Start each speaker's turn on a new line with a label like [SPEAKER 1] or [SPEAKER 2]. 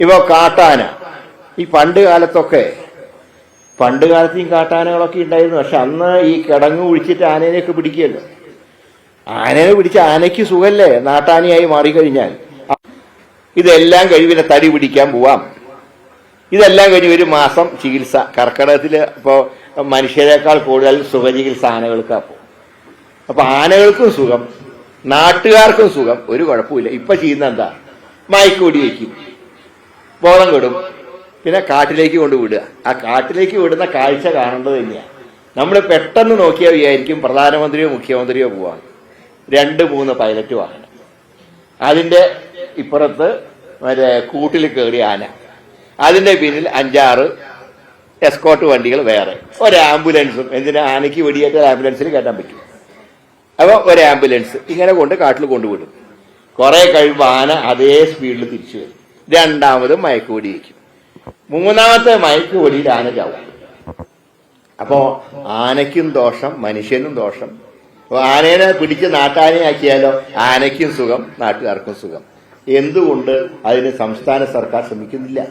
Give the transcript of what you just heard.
[SPEAKER 1] ഇവ കാട്ടാന, ഈ പണ്ട് കാലത്ത് ഈ കാട്ടാനകളൊക്കെ ഉണ്ടായിരുന്നു. പക്ഷെ അന്ന് ഈ കിടങ്ങ് ഒഴിച്ചിട്ട് ആനേനെയൊക്കെ പിടിക്കുകയല്ലോ. ആനയെ പിടിച്ച ആനയ്ക്ക് സുഖല്ലേ നാട്ടാനയായി മാറിക്കഴിഞ്ഞാൽ. ഇതെല്ലാം കഴിവിനെ തടി പിടിക്കാൻ പോവാം. ഇതെല്ലാം കഴിഞ്ഞ് ഒരു മാസം ചികിത്സ. കർക്കിടകത്തിൽ ഇപ്പോൾ മനുഷ്യരെക്കാൾ കൂടുതൽ സുഖചികിത്സ ആനകൾക്കാ പോകും. അപ്പൊ ആനകൾക്കും സുഖം, നാട്ടുകാർക്കും സുഖം, ഒരു കുഴപ്പമില്ല. ഇപ്പൊ ചെയ്യുന്ന എന്താ, മയക്കുവെടി വയ്ക്കും, ബോധം കെടും, പിന്നെ കാട്ടിലേക്ക് കൊണ്ട് വിടുക. ആ കാട്ടിലേക്ക് വിടുന്ന കാഴ്ച കാണേണ്ടത് തന്നെയാണ്. നമ്മൾ പെട്ടെന്ന് നോക്കിയാൽ വിചാരിക്കും പ്രധാനമന്ത്രിയോ മുഖ്യമന്ത്രിയോ പോവാണ്. 2-3 പൈലറ്റ് വാഹനം, അതിന്റെ ഇപ്പുറത്ത് മറ്റേ കൂട്ടിൽ കയറിയ ആന, അതിന്റെ പിന്നിൽ 5-6 എസ്കോർട്ട് വണ്ടികൾ വേറെ, ഒരു ആംബുലൻസും. എന്തിനാ, ആനയ്ക്ക് വെടിയേറ്റ ആംബുലൻസിൽ കയറ്റാൻ പറ്റും. അപ്പൊ ഒരു ആംബുലൻസ് ഇങ്ങനെ കൊണ്ട് കാട്ടിൽ കൊണ്ടുവിടും. കുറെ കഴിയുമ്പോൾ ആന അതേ സ്പീഡിൽ തിരിച്ചു വരും. 2ാമത് മയക്കുവെടി വയ്ക്കും. 3ാമത്തെ മയക്കുവെടിയിൽ ആന ചാവും. അപ്പോ ആനയ്ക്കും ദോഷം, മനുഷ്യനും ദോഷം. ആനേനെ പിടിച്ച് നാട്ടാനയാക്കിയാലോ ആനയ്ക്കും സുഖം, നാട്ടുകാർക്കും സുഖം. എന്തുകൊണ്ട് അതിന് സംസ്ഥാന സർക്കാർ ശ്രമിക്കുന്നില്ല?